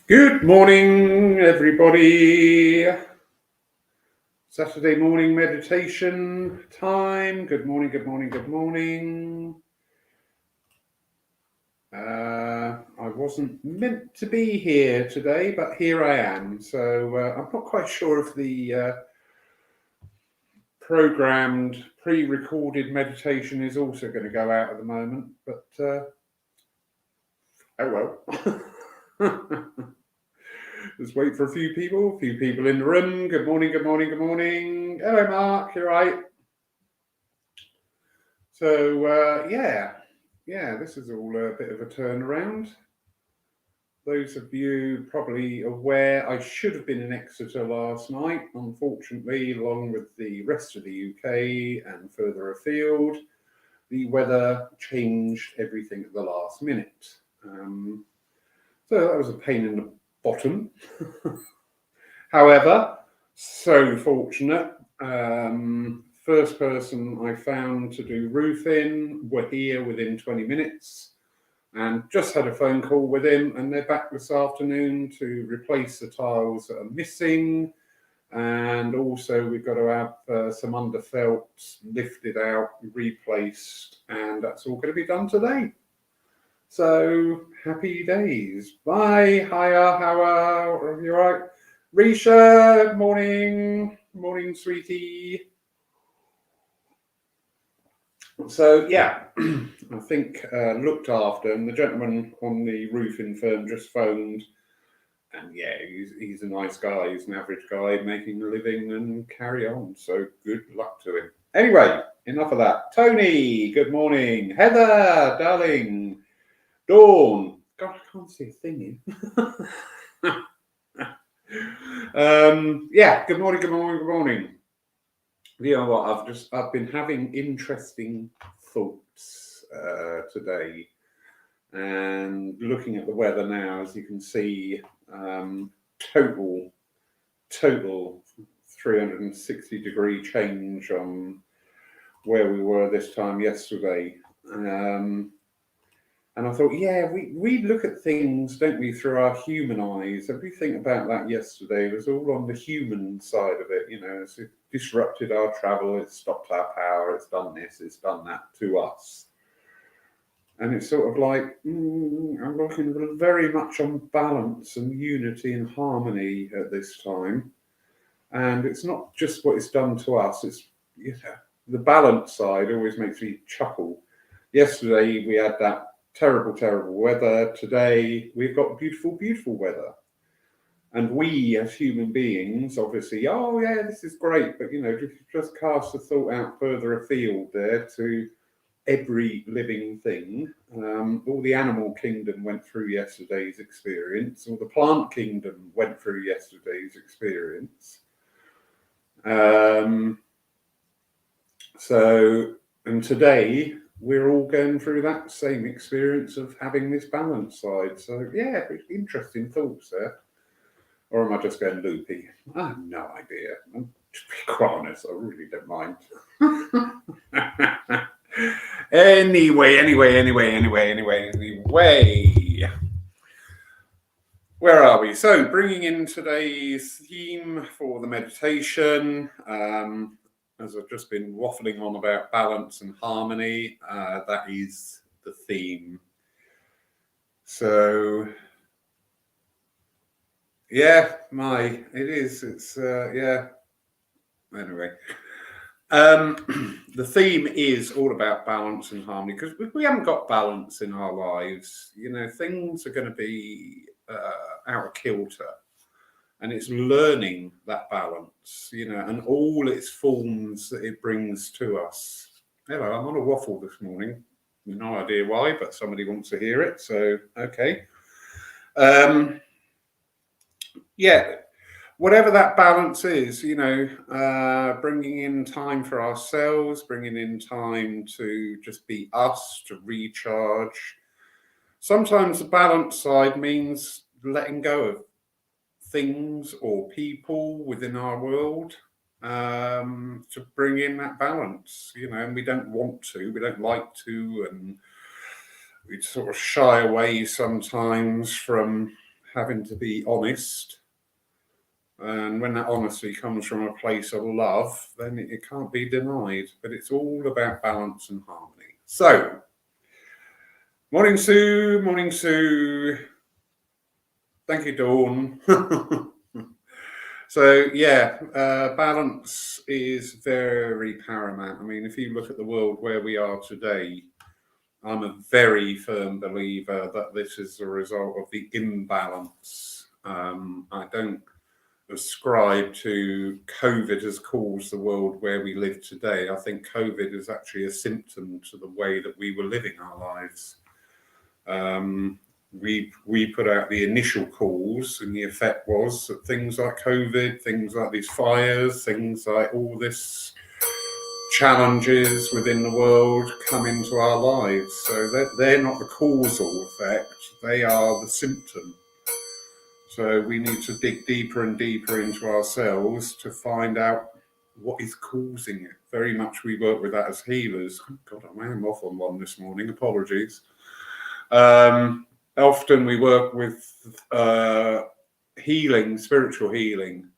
Good morning, everybody. Saturday morning meditation time. Good morning, good morning, good morning. I wasn't meant to be here today, but here I am. So I'm not quite sure if the programmed, pre-recorded meditation is also going to go out at the moment, but oh well. Just wait for a few people in the room. Good morning, good morning, good morning. Hello, Mark, you're right. So, yeah, this is all a bit of a turnaround. Those of you probably aware, I should have been in Exeter last night. Unfortunately, along with the rest of the UK and further afield, the weather changed everything at the last minute. So that was a pain in the bottom. However, so fortunate. First person I found to do roofing were here within 20 minutes and just had a phone call with him, and they're back this afternoon to replace the tiles that are missing. And also we've got to have some underfelts lifted out, replaced, and that's all going to be done today. So happy days. Bye. Hiya. How are you? All right? Risha, morning. Morning, sweetie. So, yeah, I think looked after, and the gentleman on the roofing firm just phoned, and yeah, he's a nice guy. He's an average guy making a living and carry on. So good luck to him. Anyway, enough of that. Tony, good morning. Heather, darling. Dawn. God, I can't see a thing in. Yeah, good morning, good morning, good morning. You know what? I've been having interesting thoughts today, and looking at the weather now, as you can see, total 360-degree change on where we were this time yesterday. And I thought, yeah, we look at things, don't we, through our human eyes. Everything about that yesterday was all on the human side of it. You know, it's disrupted our travel, it's stopped our power, it's done this, it's done that to us. And it's sort of like, I'm looking very much on balance and unity and harmony at this time. And it's not just what it's done to us, it's, you know, the balance side always makes me chuckle. Yesterday we had that terrible weather. Today we've got beautiful weather, and we as human beings obviously, oh yeah, this is great, but you know, just cast a thought out further afield there to every living thing. All the animal kingdom went through yesterday's experience, or the plant kingdom went through yesterday's experience. So, and today we're all going through that same experience of having this balance side. So, yeah, interesting thoughts there. Or am I just going loopy? I have no idea. To be quite honest, I really don't mind. Anyway. Where are we? So, bringing in today's theme for the meditation. As I've just been waffling on about balance and harmony, that is the theme. So, yeah, it is. It's, yeah. Anyway, the theme is all about balance and harmony, because if we haven't got balance in our lives, you know, things are going to be out of kilter. And it's learning that balance, you know, and all its forms that it brings to us. Hello, I'm on a waffle this morning. No idea why, but somebody wants to hear it, so okay. Yeah, whatever that balance is, you know, bringing in time for ourselves, bringing in time to just be us, to recharge. Sometimes the balance side means letting go of things or people within our world, to bring in that balance, you know, and we don't want to, we don't like to, and we sort of shy away sometimes from having to be honest. And when that honesty comes from a place of love, then it can't be denied. But it's all about balance and harmony. So, morning, Sue. Morning, Sue. Thank you, Dawn. So, yeah, balance is very paramount. I mean, if you look at the world where we are today, I'm a very firm believer that this is a result of the imbalance. I don't ascribe to COVID has caused the world where we live today. I think COVID is actually a symptom to the way that we were living our lives. We put out the initial cause, and the effect was that things like COVID, things like these fires, things like all this challenges within the world come into our lives. So they're not the causal effect, they are the symptom. So we need to dig deeper and deeper into ourselves to find out what is causing it. Very much we work with that as healers. Oh God, I am off on one this morning, apologies. Often we work with healing, spiritual healing,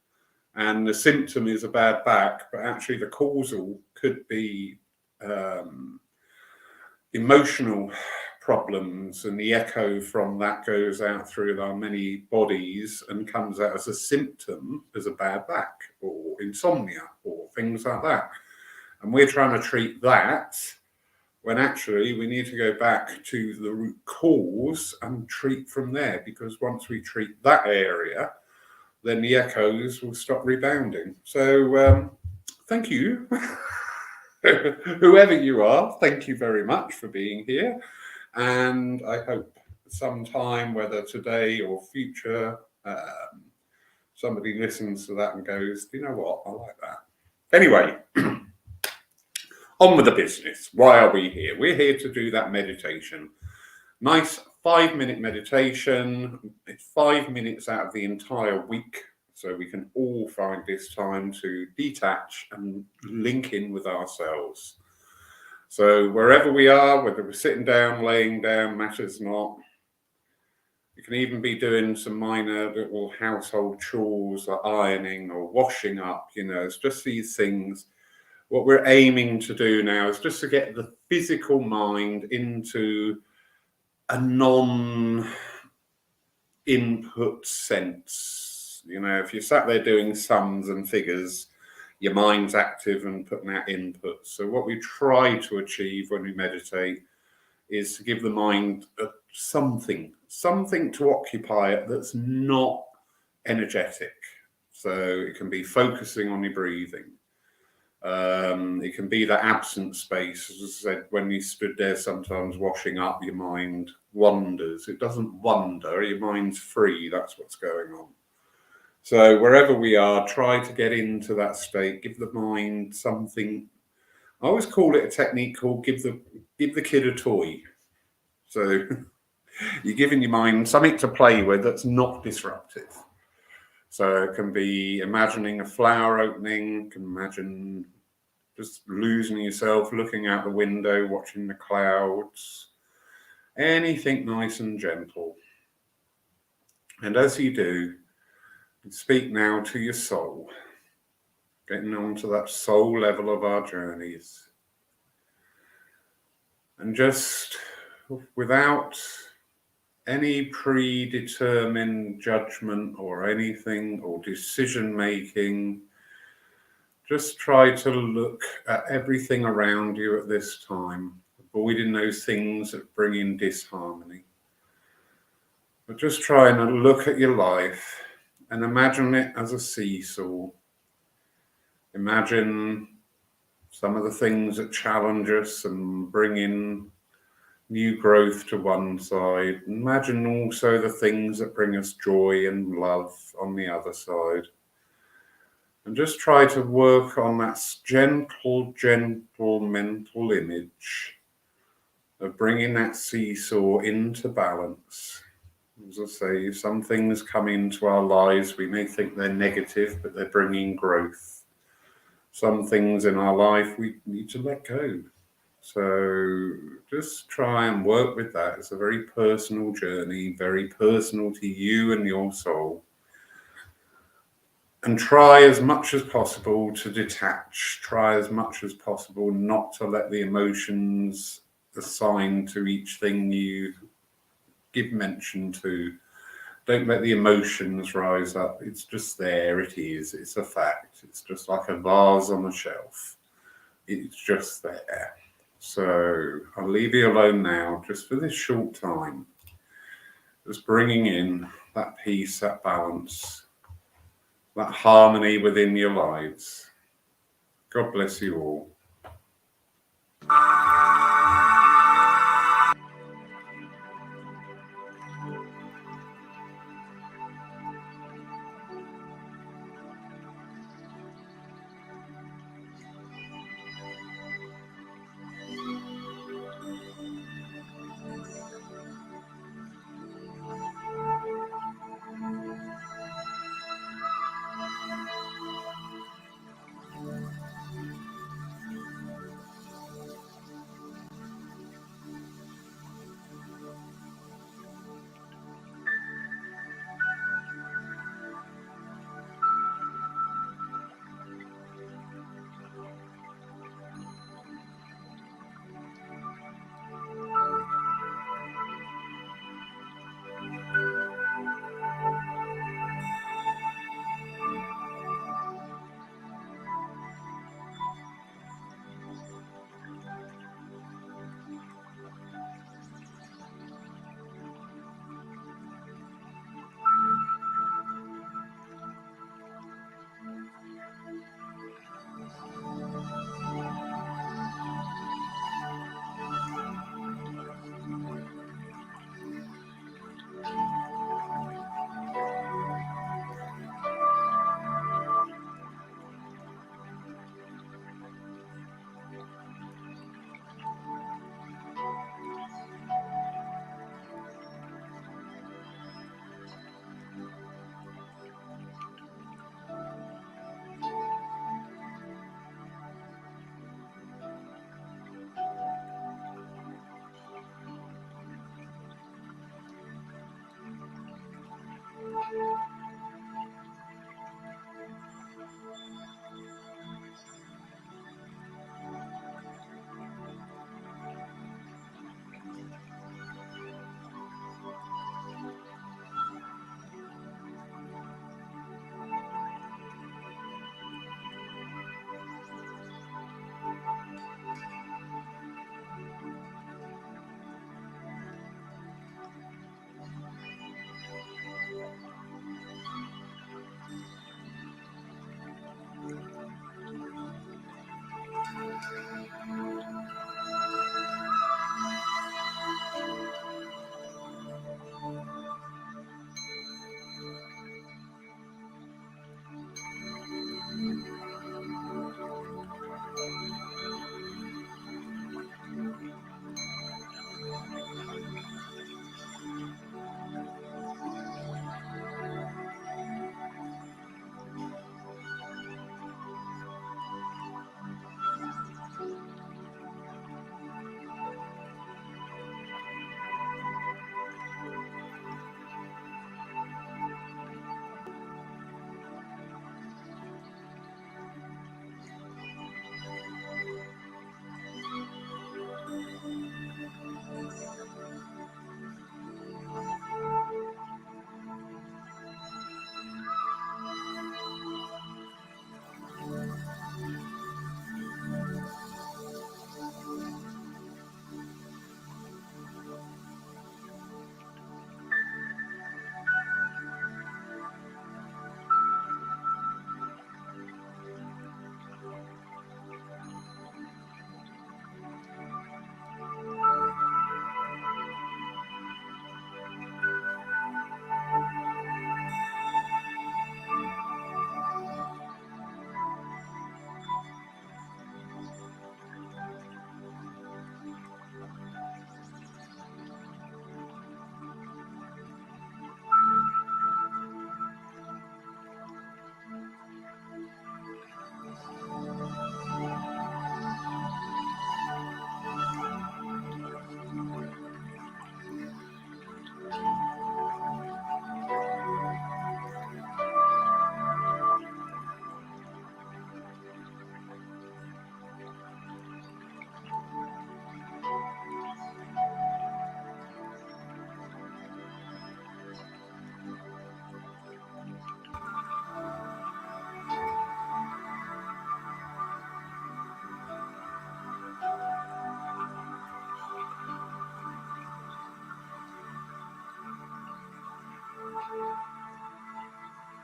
and the symptom is a bad back, but actually the causal could be emotional problems, and the echo from that goes out through our many bodies and comes out as a symptom as a bad back or insomnia or things like that. And we're trying to treat that when actually we need to go back to the root cause and treat from there, because once we treat that area, then the echoes will stop rebounding. So thank you. Whoever you are, thank you very much for being here. And I hope sometime, whether today or future, somebody listens to that and goes, you know what, I like that. Anyway, on with the business. Why are we here? We're here to do that meditation. Nice 5-minute meditation. It's 5 minutes out of the entire week. So we can all find this time to detach and link in with ourselves. So wherever we are, whether we're sitting down, laying down, matters not. You can even be doing some minor little household chores like ironing or washing up, it's just these things. What we're aiming to do now is just to get the physical mind into a non-input sense. If you're sat there doing sums and figures, your mind's active and putting out inputs. So what we try to achieve when we meditate is to give the mind something to occupy it that's not energetic. So it can be focusing on your breathing. It can be that absent space. As I said, when you stood there sometimes washing up, your mind wanders. It doesn't wander, your mind's free. That's what's going on. So wherever we are, try to get into that state. Give the mind something. I always call it a technique called give the kid a toy. So you're giving your mind something to play with that's not disruptive. So it can be imagining a flower opening, you can imagine just losing yourself, looking out the window, watching the clouds, anything nice and gentle. And as you do, speak now to your soul, getting on to that soul level of our journeys. And just without any predetermined judgment or anything or decision making, just try to look at everything around you at this time, avoiding those things that bring in disharmony. But just try and look at your life and imagine it as a seesaw. Imagine some of the things that challenge us and bring in new growth to one side. Imagine also the things that bring us joy and love on the other side. And just try to work on that gentle mental image of bringing that seesaw into balance. As I say, some things come into our lives, we may think they're negative, but they're bringing growth. Some things in our life we need to let go. So just try and work with that. It's a very personal journey, very personal to you and your soul. And try as much as possible to detach. Try as much as possible not to let the emotions assigned to each thing you give mention to. Don't let the emotions rise up. It's just there. It is. It's a fact. It's just like a vase on a shelf. It's just there. So I'll leave you alone now, just for this short time. Just bringing in that peace, that balance, that harmony within your lives. God bless you all.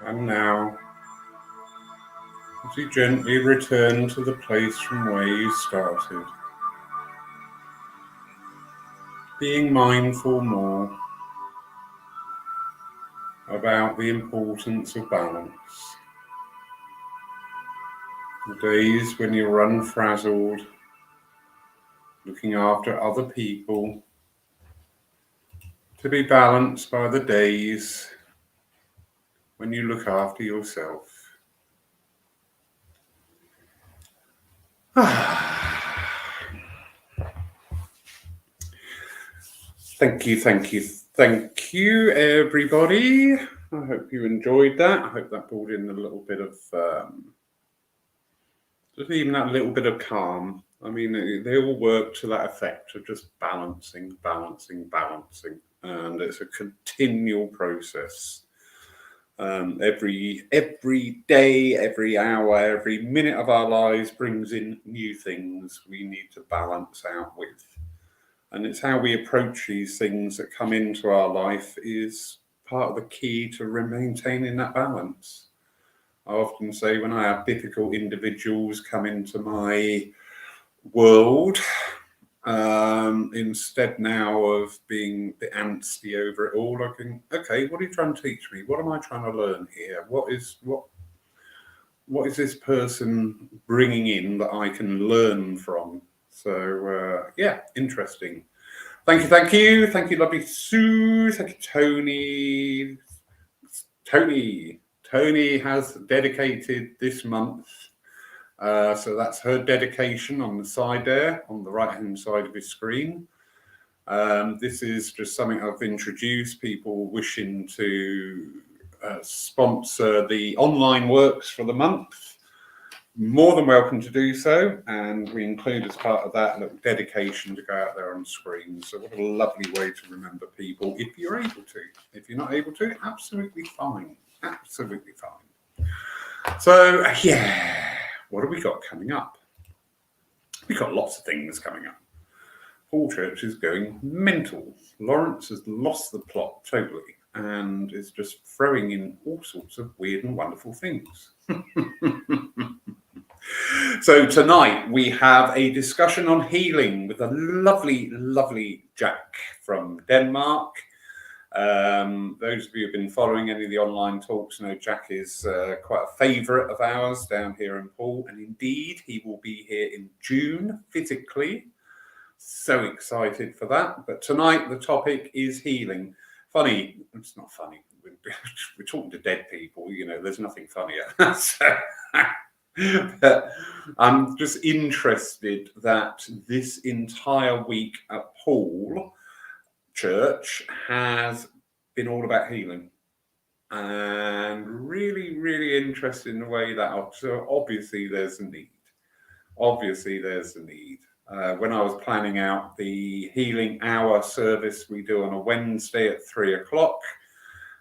And now, as you gently return to the place from where you started, being mindful more about the importance of balance. The days when you're unfrazzled, looking after other people, to be balanced by the days when you look after yourself. Thank you, everybody. I hope you enjoyed that. I hope that brought in a little bit of, just even that little bit of calm. I mean, they all work to that effect of just balancing. And it's a continual process. Every day, every hour, every minute of our lives brings in new things we need to balance out with. And it's how we approach these things that come into our life is part of the key to maintaining that balance. I often say when I have difficult individuals come into my world, instead now of being the angsty over it all, I can, okay, what are you trying to teach me? What am I trying to learn here? What is this person bringing in that I can learn from? So, yeah, interesting. Thank you, lovely Sue. Thank you, Tony. Tony has dedicated this month. So that's her dedication on the side there, on the right-hand side of his screen. This is just something I've introduced. People wishing to sponsor the online works for the month, more than welcome to do so, and we include as part of that a little dedication to go out there on screen. So what a lovely way to remember people if you're able to. If you're not able to, absolutely fine. So yeah, what have we got coming up? We've got lots of things coming up. Paul Church is going mental. Lawrence has lost the plot totally and is just throwing in all sorts of weird and wonderful things. So tonight we have a discussion on healing with a lovely Jack from Denmark. Those of you who have been following any of the online talks know Jack is quite a favourite of ours down here in Poole, and indeed he will be here in June physically. So excited for that. But tonight the topic is healing. Funny, it's not funny. We're talking to dead people, you know, there's nothing funnier. But I'm just interested that this entire week at Poole Church has been all about healing, and really interested in the way that, so obviously there's a need. When I was planning out the healing hour service we do on a Wednesday at 3:00,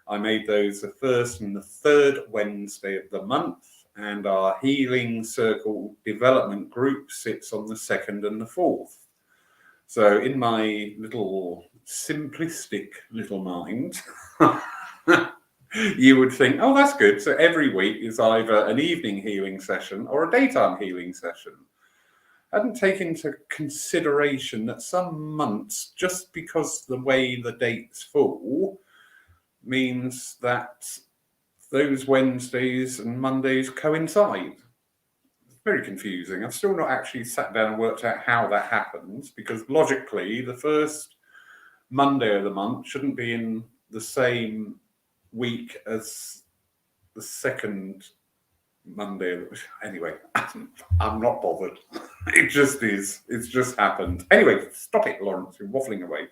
I made those the first and the third Wednesday of the month, and our healing circle development group sits on the second and the fourth. So in my little simplistic little mind, you would think, oh, that's good. So every week is either an evening healing session or a daytime healing session. I hadn't taken into consideration that some months, just because the way the dates fall, means that those Wednesdays and Mondays coincide. It's very confusing. I've still not actually sat down and worked out how that happens, because logically the first Monday of the month shouldn't be in the same week as the second Monday. Anyway, I'm not bothered. It just is. It's just happened. Anyway, stop it, Lawrence. You're waffling away.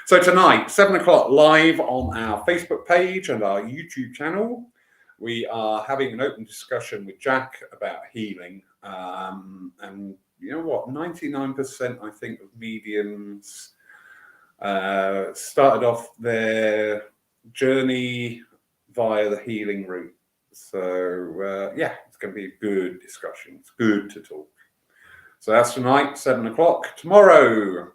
So tonight, 7:00 live on our Facebook page and our YouTube channel, we are having an open discussion with Jack about healing. And you know what? 99%, I think, of mediums started off their journey via the healing route. So yeah, it's going to be a good discussion. It's good to talk. So that's tonight, 7:00. Tomorrow,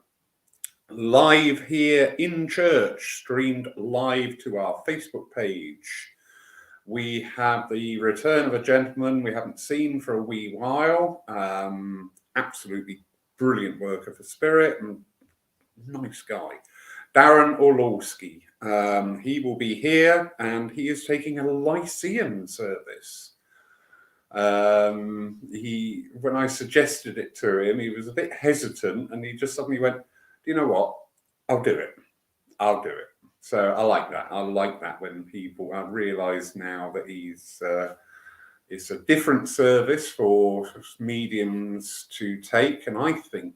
live here in church, streamed live to our Facebook page. We have the return of a gentleman we haven't seen for a wee while. Absolutely brilliant worker for Spirit and nice guy. Darren Orlowski. He will be here and he is taking a Lyceum service. When I suggested it to him, he was a bit hesitant and he just suddenly went, "Do you know what? I'll do it. I'll do it." So I like that. I like that when people, I realise now that it's a different service for mediums to take. And I think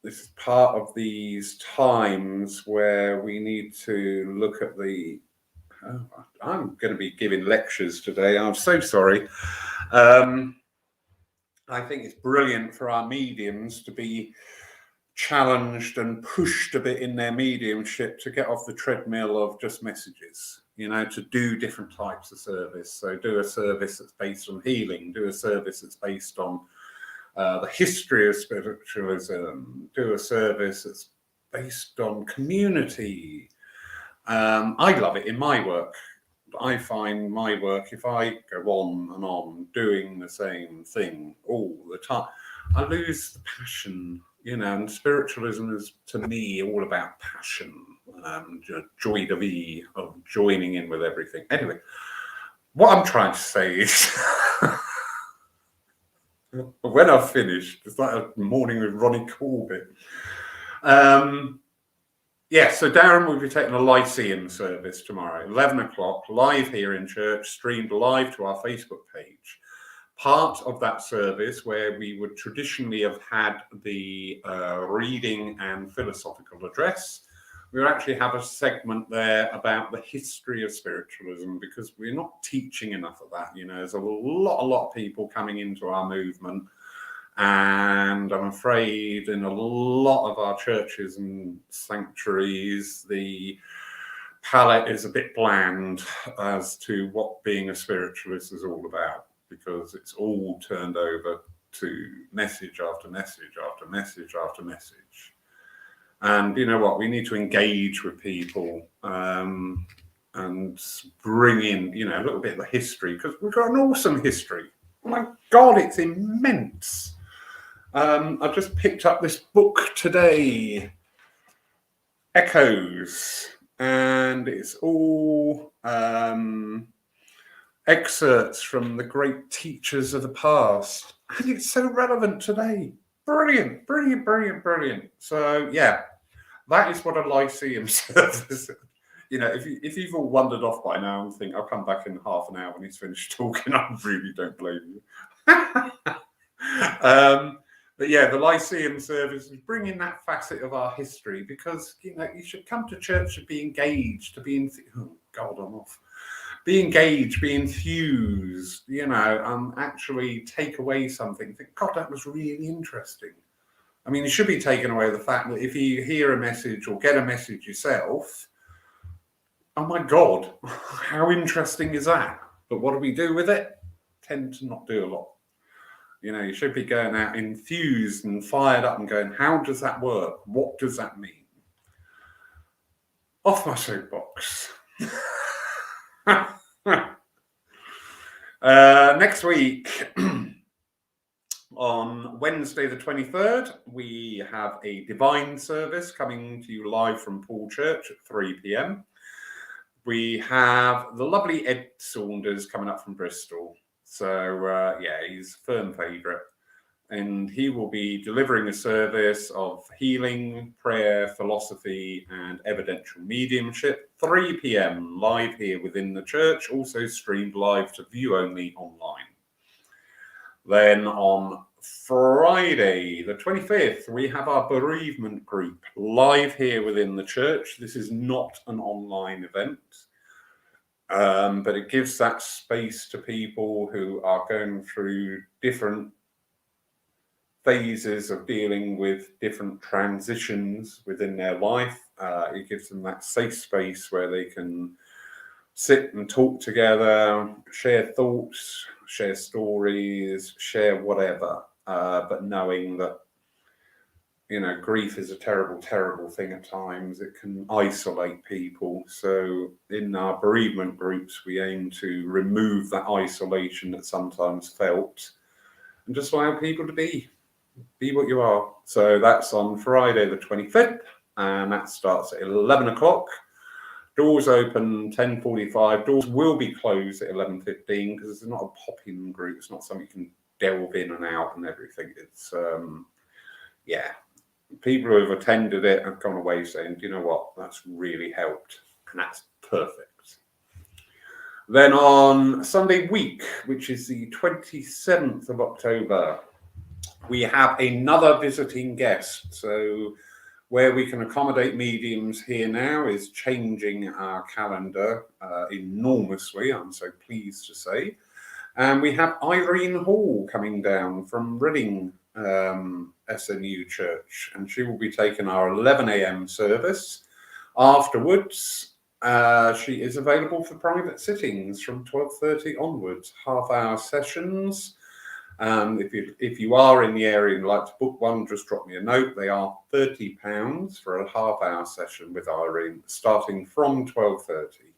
this is part of these times where we need to look at I'm going to be giving lectures today. I'm so sorry. I think it's brilliant for our mediums to be challenged and pushed a bit in their mediumship to get off the treadmill of just messages, to do different types of service. So do a service that's based on healing, do a service that's based on the history of spiritualism, do a service that's based on community. I love it in my work. I find my work, if I go on and on doing the same thing all the time, I lose the passion, and spiritualism is, to me, all about passion, joie de vie, of joining in with everything. Anyway, what I'm trying to say is, when I've finished, it's like a morning with Ronnie Corbett. So Darren will be taking a Lyceum service tomorrow, 11 o'clock, live here in church, streamed live to our Facebook page. Part of that service, where we would traditionally have had the reading and philosophical address, we actually have a segment there about the history of spiritualism, because we're not teaching enough of that. There's a lot of people coming into our movement, and I'm afraid in a lot of our churches and sanctuaries, the palette is a bit bland as to what being a spiritualist is all about, because it's all turned over to message after message after message after message. And you know what? We need to engage with people and bring in, a little bit of the history, because we've got an awesome history. Oh my God, it's immense. I just picked up this book today, Echoes, and it's all excerpts from the great teachers of the past, and it's so relevant today. Brilliant, brilliant, brilliant, brilliant. So yeah, that is what a Lyceum service. If you've all wandered off by now and think I'll come back in half an hour when he's finished talking, I really don't blame you. But yeah, the Lyceum service is bringing that facet of our history, because you should come to church to be engaged, to be be engaged, be enthused, actually take away something. Think, God, that was really interesting. I mean, you should be taken away the fact that if you hear a message or get a message yourself, oh my God, how interesting is that? But what do we do with it? Tend to not do a lot. You should be going out enthused and fired up and going, how does that work? What does that mean? Off my soapbox. Next week, on Wednesday the 23rd, we have a divine service coming to you live from Paul Church at 3 p.m. We have the lovely Ed Saunders coming up from Bristol. So, he's a firm favourite. And he will be delivering a service of healing, prayer, philosophy, and evidential mediumship, 3 p.m, live here within the church, also streamed live to view only online. Then on Friday, the 25th, we have our bereavement group live here within the church. This is not an online event, but it gives that space to people who are going through different phases of dealing with different transitions within their life. It gives them that safe space where they can sit and talk together, share thoughts, share stories, share whatever, but knowing that, grief is a terrible, terrible thing at times. It can isolate people. So in our bereavement groups, we aim to remove that isolation that sometimes felt and just allow people to be what you are. So that's on Friday the 25th, and that starts at 11 o'clock. Doors open 10:45. Doors will be closed at 11:15 because it's not a pop-in group. It's not something you can delve in and out and everything. It's people who have attended it have gone away saying, "Do you know what? That's really helped," and that's perfect. Then on Sunday week, which is the 27th of October, we have another visiting guest. So where we can accommodate mediums here now is changing our calendar enormously, I'm so pleased to say. And we have Irene Hall coming down from Reading SNU Church, and she will be taking our 11 a.m. service. Afterwards, she is available for private sittings from 12:30 onwards, half-hour sessions. If you are in the area and like to book one, just drop me a note. They are £30 for a half-hour session with Irene, starting from 12:30.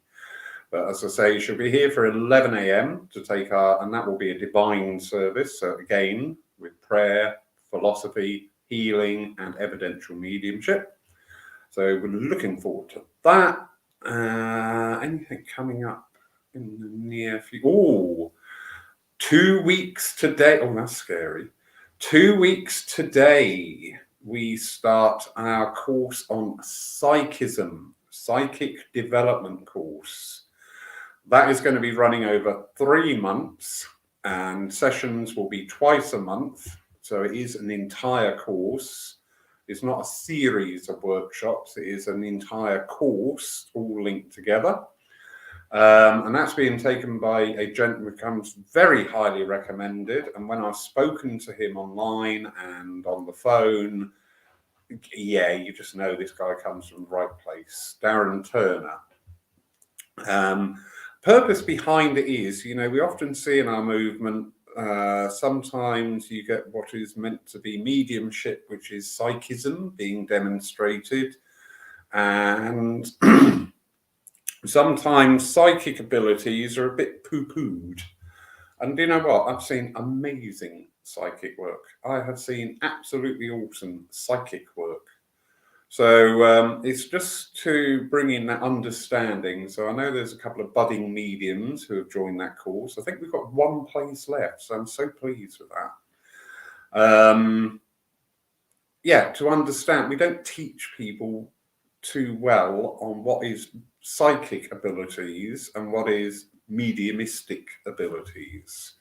But as I say, she'll be here for 11 a.m. to take and that will be a divine service. So again, with prayer, philosophy, healing, and evidential mediumship. So we're looking forward to that. Anything coming up in the near future? Oh, 2 weeks today. Oh, that's scary. 2 weeks today, we start our course on psychism, psychic development course. That is going to be running over 3 months, and sessions will be twice a month. So it is an entire course. It's not a series of workshops. It is an entire course, all linked together. And that's being taken by a gentleman who comes very highly recommended. And when I've spoken to him online and on the phone, you just know this guy comes from the right place. Darren Turner. Purpose behind it is, we often see in our movement, sometimes you get what is meant to be mediumship, which is psychism being demonstrated. And sometimes psychic abilities are a bit poo-pooed. And you know what? I've seen amazing psychic work. I have seen absolutely awesome psychic work. So it's just to bring in that understanding. So I know there's a couple of budding mediums who have joined that course. I think we've got one place left. So I'm so pleased with that. To understand, we don't teach people too well on what is psychic abilities and what is mediumistic abilities.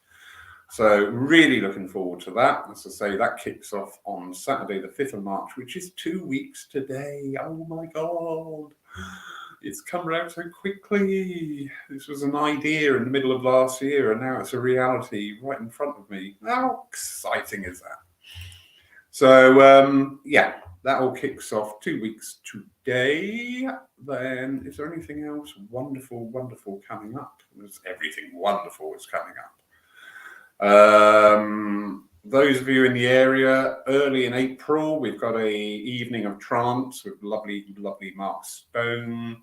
So really looking forward to that. As I say, that kicks off on Saturday the 5th of March, which is 2 weeks today. Oh my God, it's come around so quickly. This was an idea in the middle of last year, and now it's a reality right in front of me. How exciting is that? So that all kicks off 2 weeks today. Then is there anything else wonderful coming up? There's everything wonderful is coming up. Those of you in the area, early in April, we've got a evening of trance with lovely Mark Stone.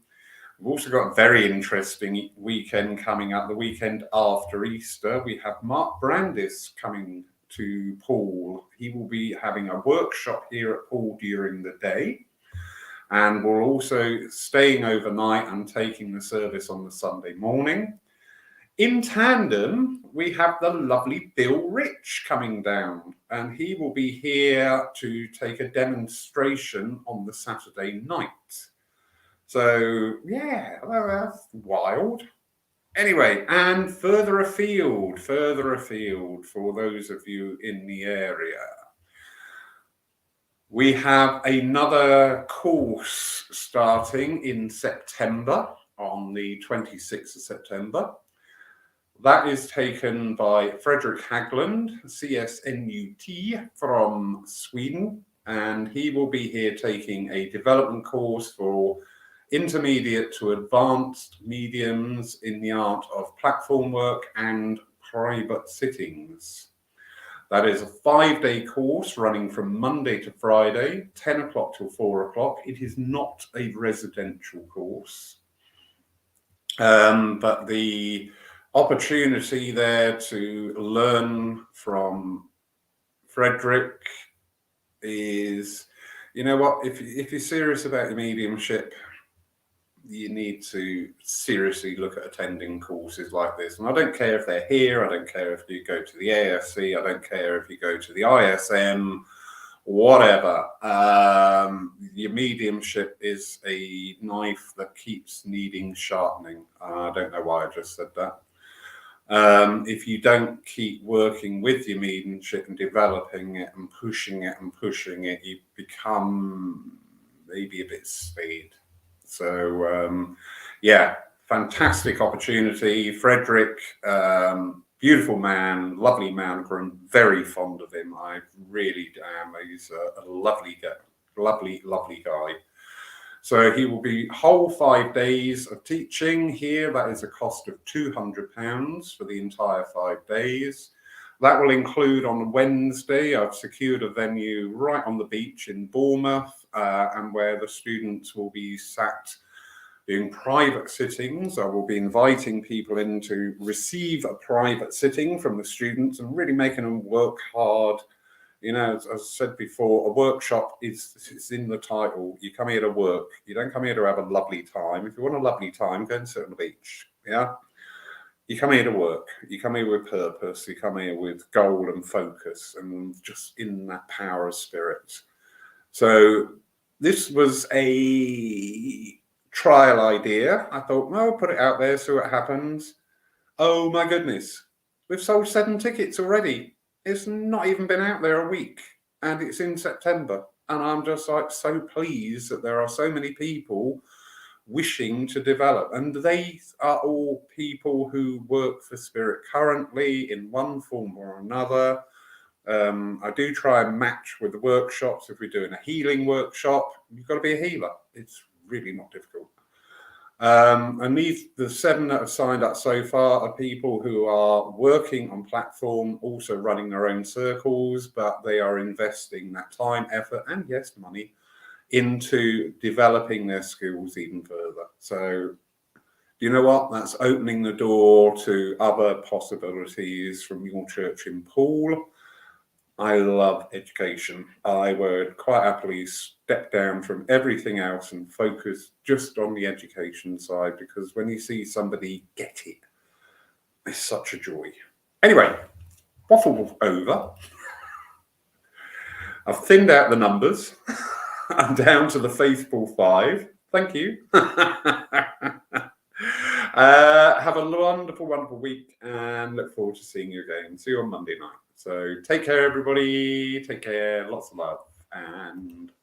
We've also got a very interesting weekend coming up, the weekend after Easter. We have Mark Brandis coming to Poole. He will be having a workshop here at Poole during the day, and we're also staying overnight and taking the service on the Sunday morning. In tandem, we have the lovely Bill Rich coming down, and he will be here to take a demonstration on the Saturday night. So, that's wild. Anyway, and further afield for those of you in the area, we have another course starting in September, on the 26th of September. That is taken by Frederick Haglund, CSNUT from Sweden, and he will be here taking a development course for intermediate to advanced mediums in the art of platform work and private sittings. That is a 5-day course running from Monday to Friday, 10 o'clock till 4 o'clock. It is not a residential course, but the opportunity there to learn from Frederick is, you know what, if you're serious about your mediumship, you need to seriously look at attending courses like this. And I don't care if they're here, I don't care if you go to the ASC, I don't care if you go to the ISM, whatever. Your mediumship is a knife that keeps needing sharpening. I don't know why I just said that. If you don't keep working with your mediumship and developing it and pushing it, you become maybe a bit staid. So, yeah, fantastic opportunity. Frederick, beautiful man, lovely man. I'm very fond of him. I really am. He's a lovely guy. So he will be whole 5 days of teaching here. That is a cost of £200 for the entire 5 days. That will include on Wednesday, I've secured a venue right on the beach in Bournemouth, and where the students will be sat doing private sittings. I will be inviting people in to receive a private sitting from the students and really making them work hard. You know, as I said before, a workshop it's in the title. You come here to work. You don't come here to have a lovely time. If you want a lovely time, go and sit on the beach. Yeah. You come here to work. You come here with purpose. You come here with goal and focus and just in that power of spirit. So this was a trial idea. I thought, no, I'll put it out there, see what happens. Oh my goodness. We've sold 7 tickets already. It's not even been out there a week and it's in September. And I'm just like so pleased that there are so many people wishing to develop, and they are all people who work for Spirit currently in one form or another. I do try and match with the workshops. If we're doing a healing workshop, you've got to be a healer. It's really not difficult. And the 7 that have signed up so far are people who are working on platform, also running their own circles, but they are investing that time, effort, and yes, money into developing their skills even further. So, you know what? That's opening the door to other possibilities from your church in Poole. I love education. I would quite happily step down from everything else and focus just on the education side, because when you see somebody get it, it's such a joy. Anyway, waffle over. I've thinned out the numbers. I'm down to the faithful 5. Thank you. Have a wonderful, wonderful week and look forward to seeing you again. See you on Monday night. So take care, everybody. Take care. Lots of love. And